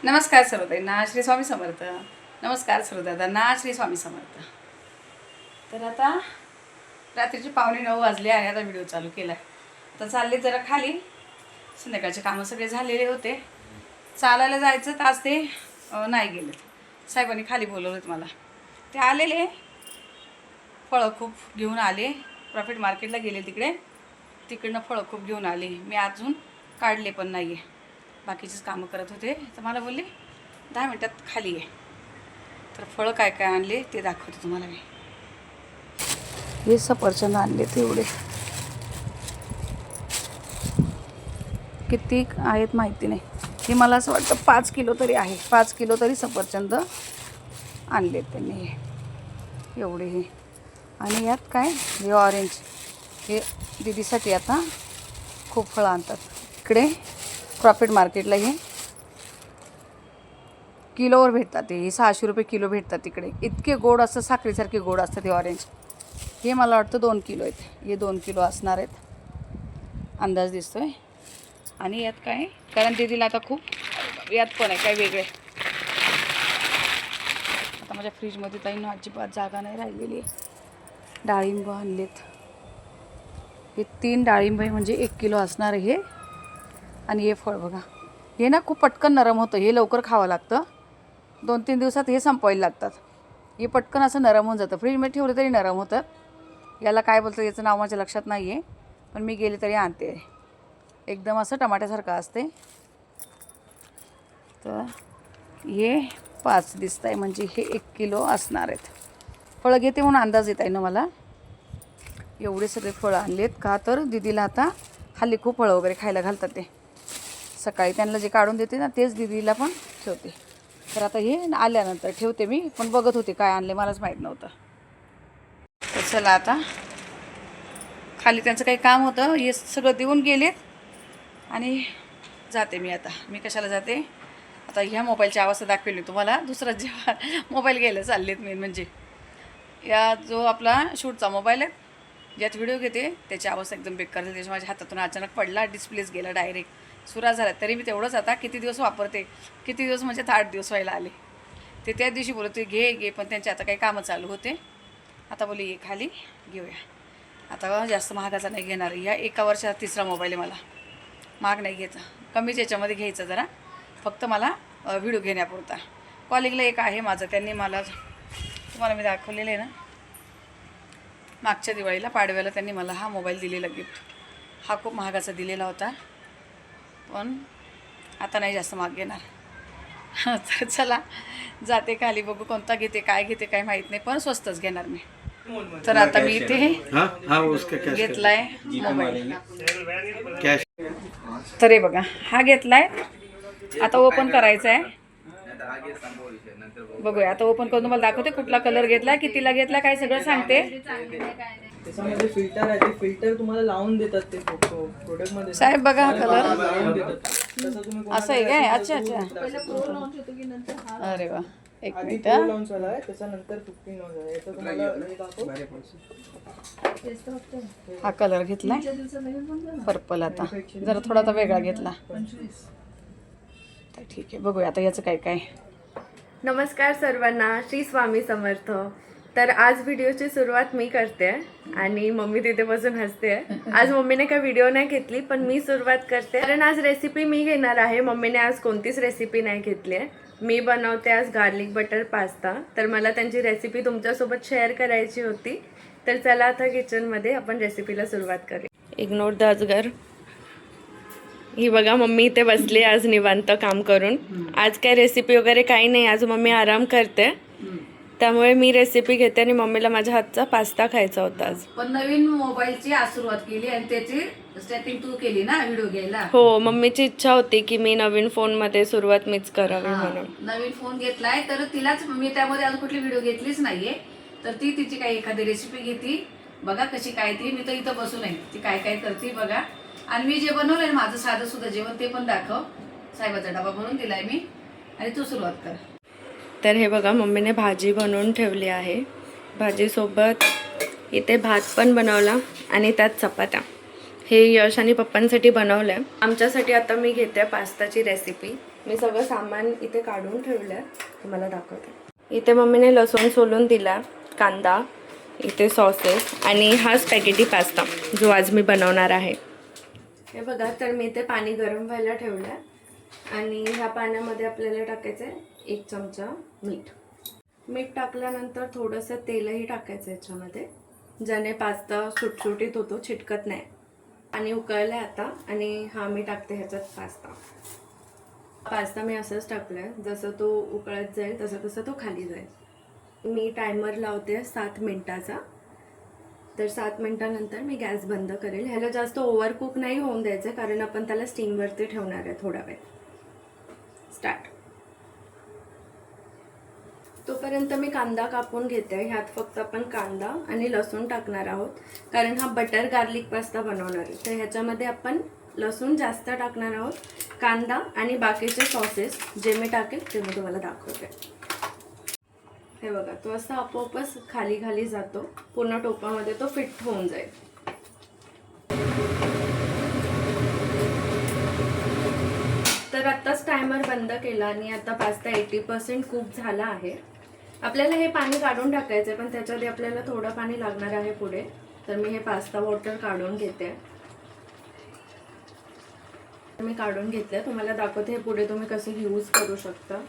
नमस्कार सर्वदांना, श्री स्वामी समर्थ. नमस्कार सर्वदादांना, श्री स्वामी समर्थ. तर आता रात्रीचे 8:45 वाजले आणि आता व्हिडिओ चालू केला. आता चालले जरा खाली, संध्याकाळचे कामं सगळे झालेले होते. चालायला जायचं तर आज ते नाही गेले. साहेबांनी खाली बोलवलं मला. ते आलेले फळं खूप घेऊन आले. प्रॉफिट मार्केटला गेले तिकडनं फळं खूप घेऊन आले. मी अजून काढले पण नाही आहे. बाकीचेच कामं करत होते. तर मला बोलले 10 मिनटात खाली आहे. तर फळं काय काय आणले ते दाखवते तुम्हाला मी. हे सफरचंद आणले तेवढे किती आहेत माहिती नाही. हे मला असं वाटतं 5 किलो तरी आहे. 5 किलो तरी सफरचंद आणले त्यांनी एवढे हे. आणि यात काय हे ऑरेंज, हे दीदीसाठी आता खूप फळं आणतात. इकडे प्रॉफिट मार्केटला हे किलोवर भेटतात. हे 600 रुपये किलो भेटतात तिकडे. इतके गोड असतं, साखरेसारखे गोड असतात हे ऑरेंज. हे मला वाटतं 2 किलो आहेत. हे 2 किलो असणार आहेत अंदाज दिसतोय. आणि यात काय, कारण दीदीला आता खूप यात पण आहे काय वेगळे. आता माझ्या फ्रीजमध्ये ताईंना अजिबात जागा नाही राहिलेली. डाळिंब आणलेत. हे 3 डाळिंब म्हणजे 1 किलो असणार हे. आणि हे फळ बघा, हे ना खूप पटकन नरम होतं. हे लवकर खावं लागतं. 2-3 दिवसात हे संपवायला लागतात. हे पटकन असं नरम होऊन जातं. फ्रीजमध्ये ठेवलं तरी नरम होतं. याला काय बोलतं याचं नाव माझ्या लक्षात नाही आहे, पण मी गेले तरी आणते. एकदम असं टमाट्यासारखं असते. तर हे 5 दिसत आहे म्हणजे हे 1 किलो असणार आहेत. फळं घेते म्हणून अंदाज येत आहे ना मला. एवढे सगळे फळं आणलेत का, तर दीदीला आता हल्ली खूप फळं वगैरे खायला घालतात. ते सकाळी त्यांना जे काढून देते ना तेच दीदीला पण ठेवते. तर आता हे आल्यानंतर ठेवते मी. पण बघत होते काय आणले, मलाच माहीत नव्हतं. तर चला आता खाली त्यांचं काही काम होतं, हे सगळं देऊन गेलेत आणि जाते मी. आता मी कशाला जाते, आता ह्या मोबाईलची अवस्था दाखवली तुम्हाला. दुसरा जेव्हा मोबाईल घ्यायला चाललेत मी, म्हणजे या जो आपला शूटचा मोबाईल आहे ज्यात व्हिडिओ घेते त्याची अवस्था एकदम बेकार झाली. त्याच्या माझ्या हातातून अचानक पडला, डिस्प्लेच गेला डायरेक्ट. सुरा झाला. तरी मी तेवढंच आता किती दिवस वापरते. किती दिवस म्हणजे 8 दिवस व्हायला आले. ते त्याच दिवशी बोलत घे, पण त्यांचे आता काही कामं चालू होते. आता बोलले ये खाली घेऊया. आता जास्त महागाचा नाही घेणार. या 1 वर्षात 3रा मोबाईल आहे मला. महाग नाही घ्यायचा, कमीच याच्यामध्ये घ्यायचं जरा. फक्त मला व्हिडिओ घेण्यापुरता. कॉलिंगला एक आहे माझं, त्यांनी मला तुम्हाला मी दाखवलेलं आहे ना, मागच्या दिवाळीला पाडव्याला त्यांनी मला हा मोबाईल दिलेला गिफ्ट. हा खूप महागाचा दिलेला होता, पण आता नाही जास्त महाग घेणार. तर चला जाते खाली, बघू कोणता घेते काय घेते काय माहीत नाही, पण स्वस्तच घेणार मी. तर आता मी इथे घेतलाय मोबाईल. तर हे बघा हा घेतलाय. आता ओपन करायचा आहे. बघूया आता ओपन करून तुम्हाला दाखवते कुठला कलर घेतला, कितीला घेतला, काय सगळं सांगते. त्याच्यामध्ये फिल्टर आहे. ते फिल्टर तुम्हाला लावून देतात ते प्रोडक्ट मध्ये. साहेब बघा हा कलर असं आहे काय. अच्छा अच्छा. अरे वा, एक मिनिट. लॉन्च झाला आहे, त्याच्यानंतर 15 लॉन्च झाला. याचं तुम्हाला हे दाखव. हा कलर घेतलाय पर्पल. आता जरा थोडा आता वेगळा घेतला तर ठीक आहे. बघूया आता याचं काय काय. नमस्कार सर्वांना, श्री स्वामी समर्थ. तर आज व्हिडिओची सुरुवात मी करते आणि मम्मी तिथे बसून हसते. आज मम्मीने काही व्हिडिओ नाही घेतली, पण मी सुरुवात करते कारण आज रेसिपी मी घेणार आहे. मम्मीने आज कोणतीच रेसिपी नाही घेतली आहे. मी बनवते आज गार्लिक बटर पास्ता. तर मला त्यांची रेसिपी तुमच्यासोबत शेअर करायची होती. तर चला आता किचनमध्ये आपण रेसिपीला सुरुवात करूया. इग्नोर द अजगर. ही बघा मम्मी इथे बसली आज निवांत काम करून. आज काय रेसिपी वगैरे काही नाही, आज मम्मी आराम करते. त्यामुळे मी रेसिपी घेते आणि मम्मीला माझ्या हातचा पास्ता खायचा होता आज. पण नवीन मोबाईलची आज सुरुवात केली आणि त्याची सेटिंग तू केली ना व्हिडिओ घ्यायला. हो, मम्मीची इच्छा होती की मी नवीन फोन मध्ये सुरुवात मीच करावी म्हणून. नवीन फोन घेतलाय तर तिलाच मी त्यामध्ये अजून कुठली व्हिडिओ घेतलीच नाहीये. तर ती तिची काही एखादी रेसिपी घेती बघा कशी काय ती. मी तर इथं बसून आहे, ती काय काय करते बघा. आणि मी जे बनवलंय माझं साधं सुद्धा जेवण ते पण दाखव. साहेबाचा डबा भरून दिलाय मी आणि तू सुरुवात कर. तर हे बघा मम्मीने भाजी बनवून ठेवली आहे. भाजीसोबत इथे भात पण बनवला आणि त्यात चपात्या. हे यश आणि पप्पांसाठी बनवलं आहे. आमच्यासाठी आता मी घेते पास्ताची रेसिपी. मी सगळं सामान इथे काढून ठेवलं आहे, तुम्हाला दाखवते. इथे मम्मीने लसूण सोलून दिला, कांदा, इथे सॉसेस आणि हा स्पॅगेटी पास्ता जो आज मी बनवणार आहे. हे बघा, तर मी इथे पाणी गरम व्हायला ठेवलं आहे आणि ह्या पाण्यामध्ये आपल्याला टाकायचं आहे 1 चमचा मीठ. मीठ टाकल्यानंतर थोडंसं तेलही टाकायचं याच्यामध्ये, ज्याने पास्ता सुटसुटीत होतो, चिटकत नाही. पाणी उकळलं आहे आता आणि हा मी टाकते ह्याच्यात पास्ता मी असंच टाकलं आहे, जसं तो उकळत जाईल तसं तसं तो खाली जाईल. मी टायमर लावते 7 मिनटाचा. तर 7 मिनटानंतर मी गॅस बंद करेल. ह्याला जास्त ओव्हर कुक नाही होऊन द्यायचं, कारण आपण त्याला स्टीमवरती ठेवणार आहे थोडा वेळ. स्टार्ट. तोपर्यंत मी कांदा कापून घेते. ह्यात फक्त आपण कांदा आणि लसूण टाकणार आहोत, कारण हा बटर गार्लिक पास्ता बनवणार आहे. तर ह्याच्यामध्ये आपण लसूण जास्त टाकणार आहोत, कांदा आणि बाकीचे सॉसेस जे मी टाकेल ते मी तुम्हाला दाखवते. हे बघा, तो असा आपोआपच खाली खाली जातो, पूर्ण टोपामध्ये तो फिट होऊन जाईल. तर आत्ताच टायमर बंद केला आणि आता पास्ता 80% कुक झाला आहे. आपल्याला हे पाणी काढून टाकायचं आहे, पण त्याच्याआधी आपल्याला थोडं पाणी लागणार आहे पुढे. तर मी हे पास्ता वॉटर काढून घेते. मी काढून घेतलं, तुम्हाला दाखवते हे पुढे तुम्ही कसे यूज करू शकता.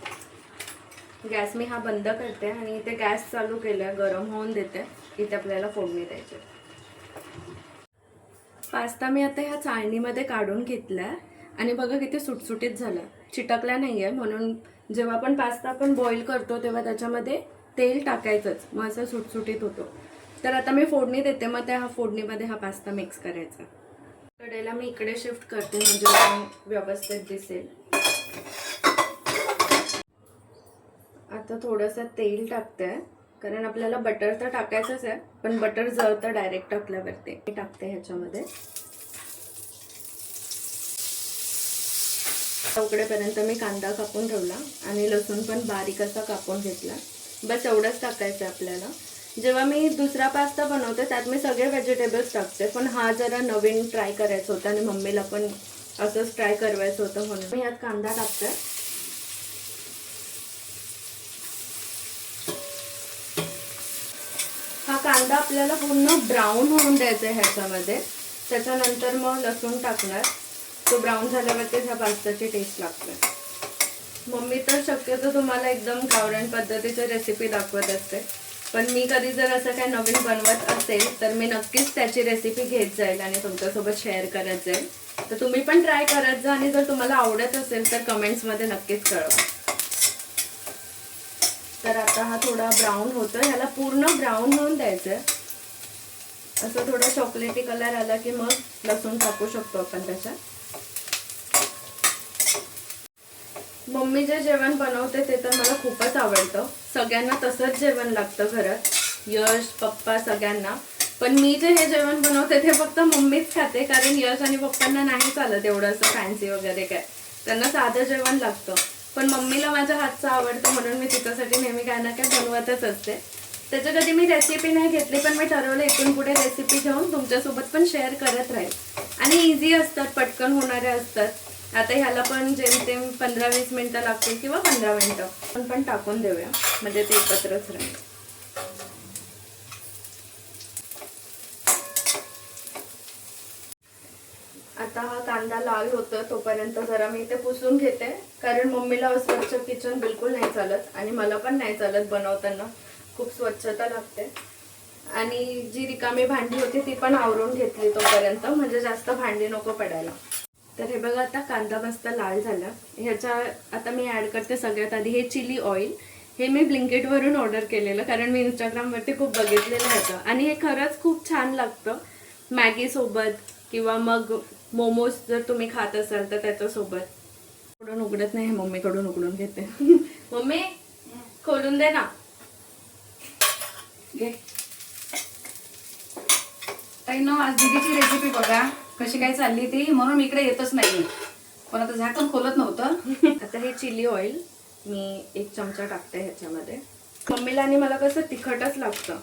गॅस मी हा बंद करते आणि इथे गॅस चालू केला, गरम होऊन देते. इथे आपल्याला फोडणी द्यायची. पास्ता मी आता ह्या चाळणीमध्ये काढून घेतला आणि बघा किती सुटसुटीत झाला, चिटकला नाही आहे. म्हणून जेव्हा आपण पास्ता बॉईल करतो तेव्हा त्याच्यामध्ये तेल टाकायचंच, मग असं सुटसुटीत होतो. तर आता मी फोडणी देते, मग त्या फोडणीमध्ये हा पास्ता मिक्स करायचा. कढईला मी इकडे शिफ्ट करते म्हणजे व्यवस्थित दिसेल. आता थोडंसं तेल टाकते, कारण आपल्याला बटर तर टाकायचंच आहे, पण बटर जळतं डायरेक्ट टाकल्यावरती. मी टाकते ह्याच्यामध्ये. उकडेपर्यंत मी कांदा कापून ठेवला आणि लसूण पण बारीक असा कापून घेतला. बस एवढंच टाकायचं आहे आपल्याला. जेव्हा मी दुसरा पास्ता बनवते त्यात मी सगळे व्हेजिटेबल्स टाकते, पण हा जरा नवीन ट्राय करायचं होतं आणि मम्मीला पण असंच ट्राय करायचं होतं, म्हणून मी यात कांदा टाकते. हा कांदा आपल्याला पूर्ण ब्राऊन होऊन द्यायचा आहे ह्याच्यामध्ये. त्याच्यानंतर मग लसूण टाकणार. तो ब्राऊन झाल्यावरती ह्या पास्ताची टेस्ट लागते. मम्मी तर शक्यतो तुम्हाला एकदम गावरान पद्धतीची रेसिपी दाखवत असते, पण मी कधी जर असं काही नवीन बनवत असेल तर मी नक्कीच त्याची रेसिपी घेत जाईल आणि तुमच्यासोबत शेअर करत जाईल. तर तुम्ही पण ट्राय करत जा आणि जर तुम्हाला आवडत असेल तर कमेंट्समध्ये नक्कीच कळवा. तर आता हा थोडा ब्राऊन होतो, ह्याला पूर्ण ब्राऊन होऊन द्यायचं आहे. असं थोडा चॉकलेटी कलर आला की मग लसूण टाकू शकतो आपण त्याच्यात. मम्मी जे जेवण बनवते ते तर मला खूपच आवडतं. सगळ्यांना तसंच जेवण लागतं घरात, यश, पप्पा सगळ्यांना. पण मी जे हे जेवण बनवते ते फक्त मम्मीच खाते, कारण यश आणि पप्पांना नाही चालत एवढं असं फॅन्सी वगैरे काय. त्यांना साधं जेवण लागतं. पण मम्मीला माझ्या हातचं आवडतं, म्हणून मी तिच्यासाठी नेहमी काय ना काय बनवतच असते. त्याच्या कधी मी रेसिपी नाही घेतली, पण मी ठरवलं इथून पुढे रेसिपी घेऊन तुमच्यासोबत पण शेअर करत राहील. आणि इझी असतात, पटकन होणारे असतात. आता ह्याला पण जेमतेम 15-20 मिनटं लागतील किंवा 15 मिनटं पण टाकून देऊया, म्हणजे ते एकत्रच राहील. आता हा कांदा लाल होतं तोपर्यंत जरा मी इथे पुसून घेते, कारण मम्मीला अस्वच्छ किचन बिलकुल नाही चालत आणि मला पण नाही चालत. बनवताना खूप स्वच्छता लागते. आणि जी रिकामी भांडी होती ती पण आवरून घेतली तोपर्यंत, म्हणजे जास्त भांडी नको पडायला. तर हे बघा, आता कांदा मस्त लाल झाला. ह्याच्या आता मी ॲड करते सगळ्यात आधी हे चिली ऑइल. हे मी ब्लिंकिटवरून ऑर्डर केलेलं, कारण मी इंस्टाग्रामवरती खूप बघितलेलं होतं आणि हे खरंच खूप छान लागतं मॅगीसोबत किंवा मग मोमोज जर तुम्ही खात असाल तर त्याच्यासोबत. कडून उघडत नाही, मम्मीकडून उघडून घेते. मम्मी खोलून दे ना. घे. ताई ना, आज दीदीची रेसिपी बघा कशी काय चालली ती, म्हणून मी इकडे येतच नाही, पण आता झाकण खोलत नव्हतं. आता हे चिली ऑइल मी 1 चमचा टाकते ह्याच्यामध्ये. मम्मीला आणि मला कसं तिखटच लागतं,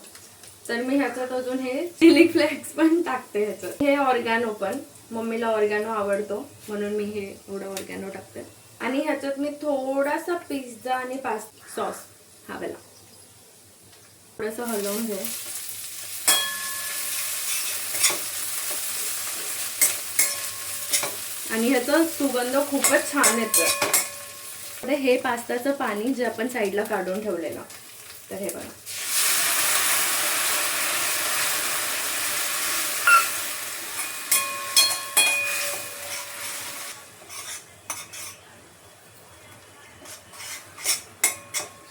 तर मी ह्याच्यात अजून हे चिली फ्लेक्स पण टाकते ह्याच्यात. हे ऑर्गॅनो पण, मम्मीला ऑर्गॅनो आवडतो म्हणून मी हे थोडं ऑर्गॅनो टाकते. आणि ह्याच्यात मी थोडासा पिझ्झा आणि पास्ता सॉस हा वाला थोडंसं हलवून घे. आणि ह्याचा सुगंध खूपच छान येतो. तर हे पास्ताचं पाणी जे आपण साईडला काढून ठेवलेलं, तर हे बघा.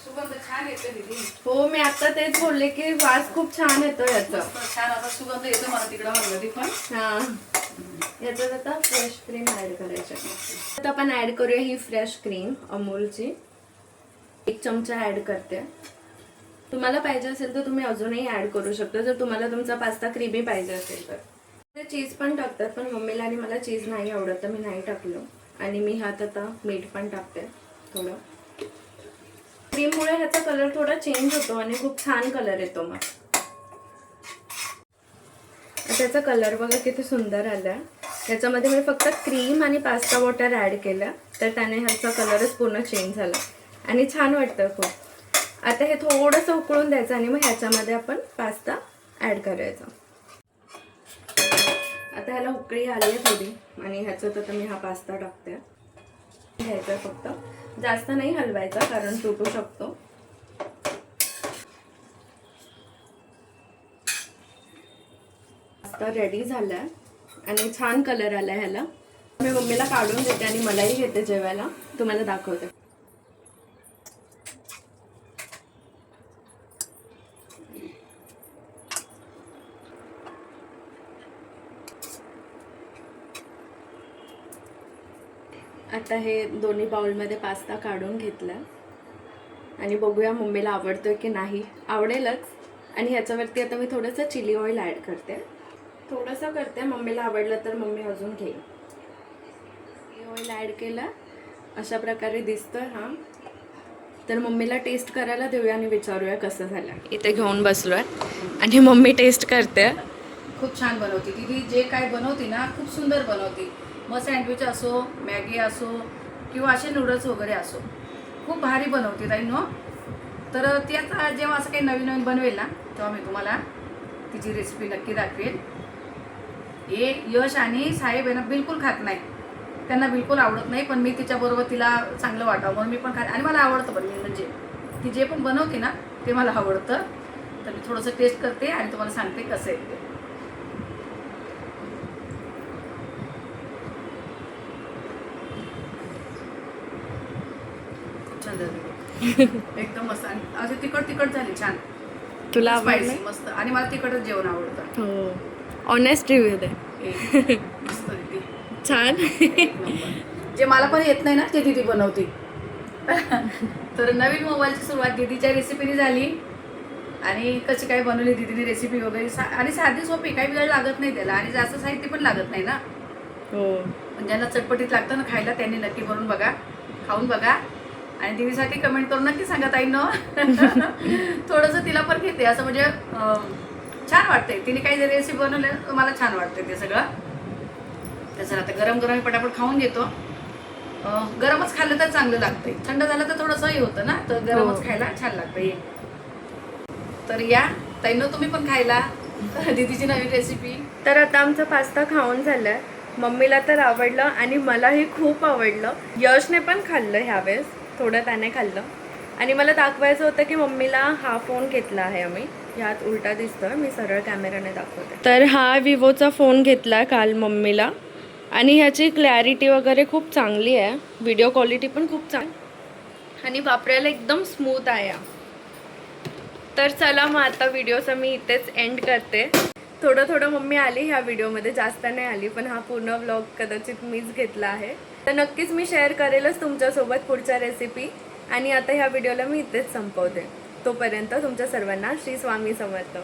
सुगंध छान येतो दीदी. हो, मी आता तेच बोलले की वास खूप छान येतो याचा. छान आता सुगंध येतो मला तिकडं हळदी पण. हा, याच्यात आता फ्रेश क्रीम ऍड करायची. आता आपण ऍड करूया ही फ्रेश क्रीम अमूलची. 1 चमचा ऍड करते. तुम्हाला पाहिजे असेल तर तुम्ही अजूनही ऍड करू शकता, जर तुम्हाला तुमचा पास्ता क्रीमी पाहिजे असेल तर. चीज पण टाकतात, पण मम्मीला आणि मला चीज नाही आवडत तर मी नाही टाकलो. आणि मी ह्यात आता मीठ पण टाकते थोडं. क्रीममुळे ह्याचा कलर थोडा चेंज होतो आणि खूप छान कलर येतो. मग त्याचा कलर बघा किती सुंदर आलाय. त्याच्यामध्ये मी फक्त क्रीम आणि पास्ता वॉटर ऍड केलं, तर त्याने ह्याचा कलरच पूर्ण चेंज झाला आणि छान वाटतं खूप. आता हे थोडंसं उकळून द्यायचं आणि मग ह्याच्यामध्ये आपण पास्ता ऍड करायचा. आता ह्याला उकळी आली आहे थोडी आणि ह्याच्यात आता मी हा पास्ता टाकते. घ्यायचा फक्त, जास्त नाही हलवायचा कारण तुटू शकतो. पास्ता रेडी झालाय आणि छान कलर आलाय ह्याला. मी मम्मीला काढून देते आणि मलाही घेते जेवायला, तुम्हाला दाखवते. आता हे दोन्ही बाउलमध्ये पास्ता काढून घेतला आणि बघूया मम्मीला आवडतोय की नाही. आवडेलच. आणि ह्याच्यावरती आता मी थोडंसं चिली ऑइल ॲड करते. थोडंसं करते, मम्मीला आवडलं तर मम्मी अजून घेईल. चिली ऑइल ॲड केलं, अशा प्रकारे दिसतोय हा. तर मम्मीला टेस्ट करायला देऊया आणि विचारूया कसं झालं. इथे घेऊन बसलोय आणि मम्मी टेस्ट करते. खूप छान बनवते दीदी. जे काय बनवते ना खूप सुंदर बनवते. मग सँडविच असो, मॅगी असो किंवा असे नूडल्स वगैरे असो, खूप भारी बनवते ताई नो. तर ती आता जेव्हा असं काही नवीन नवीन बनवेल ना तेव्हा मी तुम्हाला तिची रेसिपी नक्की दाखवेल. हे यश आणि साहेब आहे ना बिलकुल खात नाही, त्यांना बिलकुल आवडत नाही. पण मी तिच्याबरोबर तिला चांगलं वाटावं म्हणून मी पण खाते आणि मला आवडतं पण. मी म्हणजे ती जे पण बनवते ना ते मला आवडतं. तर मी थोडंसं टेस्ट करते आणि तुम्हाला सांगते कसं आहे ते. छान झालं एकदम मस्त. आणि असे तिखट तिखट झाली छान. तुला स्पायसी आवडलं? मस्त. आणि मला तिखटच जेवण आवडतं. हो, ऑनेस्ट रिव्ह्यू दे. मस्त दीदी, छान. एक नंबर. जे मला पण येत नाही ना ते दीदी बनवते. तर नवीन मोबाईलची सुरुवात दीदीच्या रेसिपीने झाली. आणि कशी काय बनवली दीदीने रेसिपी वगैरे. आणि साधी सोपी, काही वेळ लागत नाही त्याला आणि जास्त साहित्य पण लागत नाही ना. हो, पण ज्यांना चटपटीत लागतं ना खायला त्यांनी नक्की बनवून बघा, खाऊन बघा आणि दीदीसाठी कमेंट करून नक्की सांगा ताईंनो. थोडंसं तिला पण घेते असं म्हणजे छान वाटतंय. तिने काही जरी रेसिपी बनवले मला छान वाटतं ते सगळं. तसं आता गरम गरम पटापट खाऊन घेतो. गरमच खाल्लं तर चांगलं लागतंय. थंड झालं तर थोडंसं हे होतं ना, तर गरमच खायला छान लागतंय. तर या ताईंनो तुम्ही पण खायला दीदीची नवीन रेसिपी. तर आता आमचा पास्ता खाऊन झालाय. मम्मीला तर आवडलं आणि मलाही खूप आवडलं. यशने पण खाल्लं ह्यावेळेस, थोडं त्याने खाल्लं. आणि मला दाखवायचं होतं की मम्मीला हा फोन घेतला आहे आम्ही. ह्यात उलटा दिसतोय, मी सरळ कॅमेराने दाखवते. तर हा विवोचा फोन घेतला काल मम्मीला आणि ह्याची क्लॅरिटी वगैरे खूप चांगली आहे. व्हिडिओ क्वालिटी पण खूप चांगली आणि वापरायला एकदम स्मूथ आहे. तर चला मग आता व्हिडिओचा मी इथेच एंड करते. थोडं मम्मी आली ह्या व्हिडिओमध्ये, जास्त नाही आली, पण हा पूर्ण व्लॉग कदाचित मीच घेतला आहे. तर नक्कीच मी शेअर करेलच तुमच्यासोबत पुढच्या रेसिपी. आणि आता ह्या व्हिडिओला मी इथेच संपवते. तोपर्यंत तुमच्या सर्वांना श्री स्वामी समर्थ.